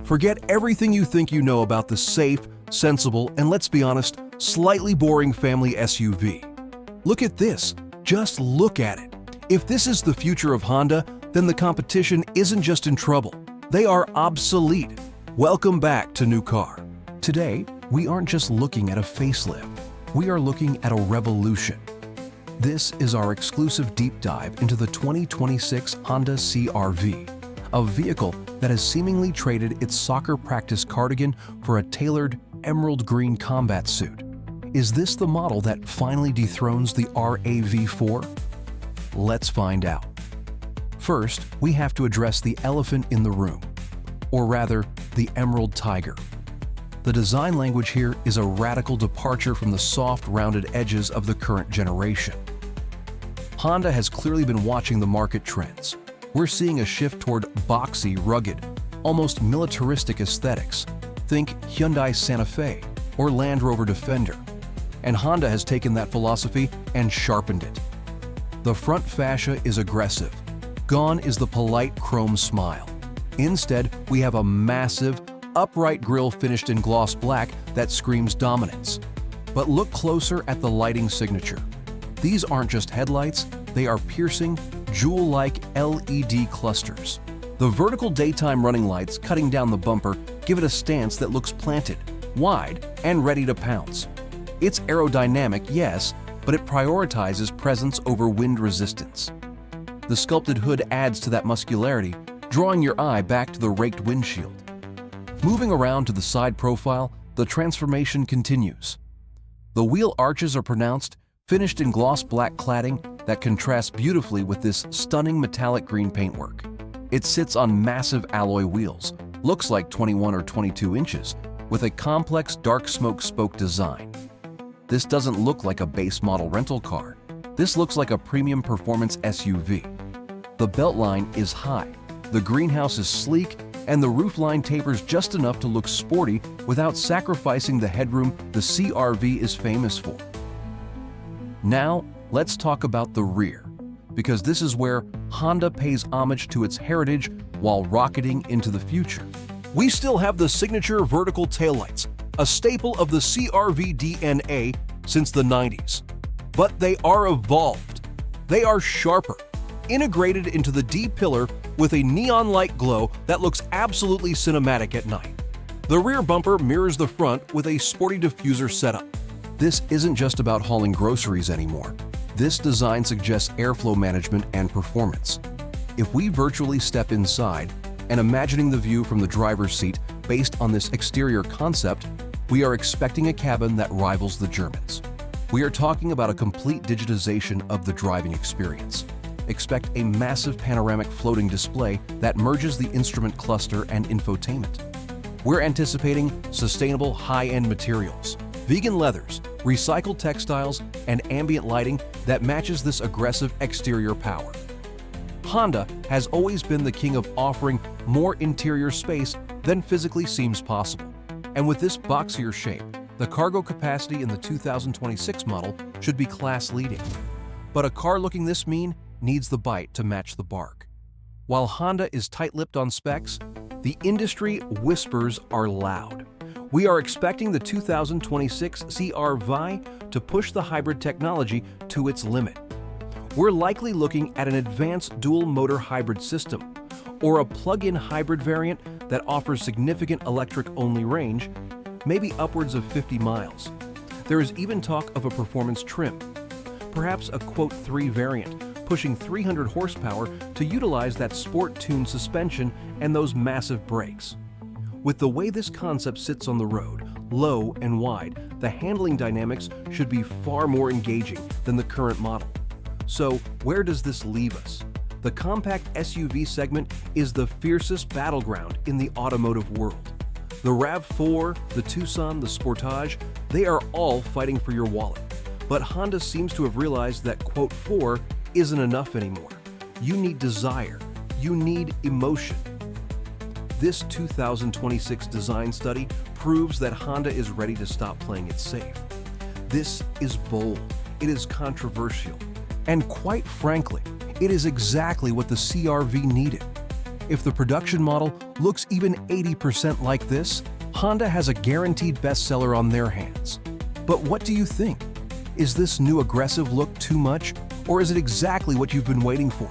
Forget everything you think you know about the safe, sensible, and let's be honest, slightly boring family SUV. Look at this. Just look at it. If this is the future of Honda, then the competition isn't just in trouble. They are obsolete. Welcome back to New Car. Today, we aren't just looking at a facelift. We are looking at a revolution. This is our exclusive deep dive into the 2026 Honda CR-V, a vehicle that has seemingly traded its soccer practice cardigan for a tailored emerald green combat suit. Is this the model that finally dethrones the RAV4? Let's find out. First, we have to address the elephant in the room, or rather, the Emerald Tiger. The design language here is a radical departure from the soft, rounded edges of the current generation. Honda has clearly been watching the market trends. We're seeing a shift toward boxy, rugged, almost militaristic aesthetics. Think Hyundai Santa Fe or Land Rover Defender. And Honda has taken that philosophy and sharpened it. The front fascia is aggressive. Gone is the polite chrome smile. Instead, we have a massive, upright grille finished in gloss black that screams dominance. But look closer at the lighting signature. These aren't just headlights, they are piercing, jewel-like LED clusters. The vertical daytime running lights cutting down the bumper give it a stance that looks planted, wide, and ready to pounce. It's aerodynamic, yes, but it prioritizes presence over wind resistance. The sculpted hood adds to that muscularity, drawing your eye back to the raked windshield. Moving around to the side profile, the transformation continues. The wheel arches are pronounced, finished in gloss black cladding that contrasts beautifully with this stunning metallic green paintwork. It sits on massive alloy wheels, looks like 21 or 22 inches, with a complex dark smoke spoke design. This doesn't look like a base model rental car. This looks like a premium performance SUV. The beltline is high, the greenhouse is sleek, and the roofline tapers just enough to look sporty without sacrificing the headroom the CR-V is famous for. Now, let's talk about the rear, because this is where Honda pays homage to its heritage while rocketing into the future. We still have the signature vertical taillights, a staple of the CR-V DNA since the 90s. But they are evolved. They are sharper, integrated into the D-pillar with a neon-like glow that looks absolutely cinematic at night. The rear bumper mirrors the front with a sporty diffuser setup. This isn't just about hauling groceries anymore. This design suggests airflow management and performance. If we virtually step inside and imagining the view from the driver's seat based on this exterior concept, we are expecting a cabin that rivals the Germans. We are talking about a complete digitization of the driving experience. Expect a massive panoramic floating display that merges the instrument cluster and infotainment. We're anticipating sustainable high-end materials, vegan leathers, recycled textiles, and ambient lighting that matches this aggressive exterior power. Honda has always been the king of offering more interior space than physically seems possible. And with this boxier shape, the cargo capacity in the 2026 model should be class-leading. But a car looking this mean needs the bite to match the bark. While Honda is tight-lipped on specs, the industry whispers are loud. We are expecting the 2026 CR-V to push the hybrid technology to its limit. We're likely looking at an advanced dual-motor hybrid system, or a plug-in hybrid variant that offers significant electric-only range, maybe upwards of 50 miles. There is even talk of a performance trim, perhaps a Quote 3 variant, pushing 300 horsepower to utilize that sport-tuned suspension and those massive brakes. With the way this concept sits on the road, low and wide, the handling dynamics should be far more engaging than the current model. So, where does this leave us? The compact SUV segment is the fiercest battleground in the automotive world. The RAV4, the Tucson, the Sportage, they are all fighting for your wallet. But Honda seems to have realized that Quote 4 isn't enough anymore. You need desire. You need emotion. This 2026 design study proves that Honda is ready to stop playing it safe. This is bold, it is controversial, and quite frankly, it is exactly what the CR-V needed. If the production model looks even 80% like this, Honda has a guaranteed bestseller on their hands. But what do you think? Is this new aggressive look too much, or is it exactly what you've been waiting for?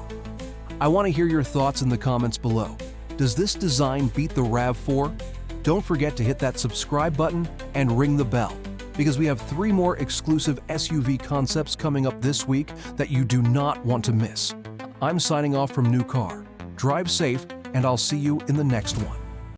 I want to hear your thoughts in the comments below. Does this design beat the RAV4? Don't forget to hit that subscribe button and ring the bell, because we have 3 more exclusive SUV concepts coming up this week that you do not want to miss. I'm signing off from New Car. Drive safe, and I'll see you in the next one.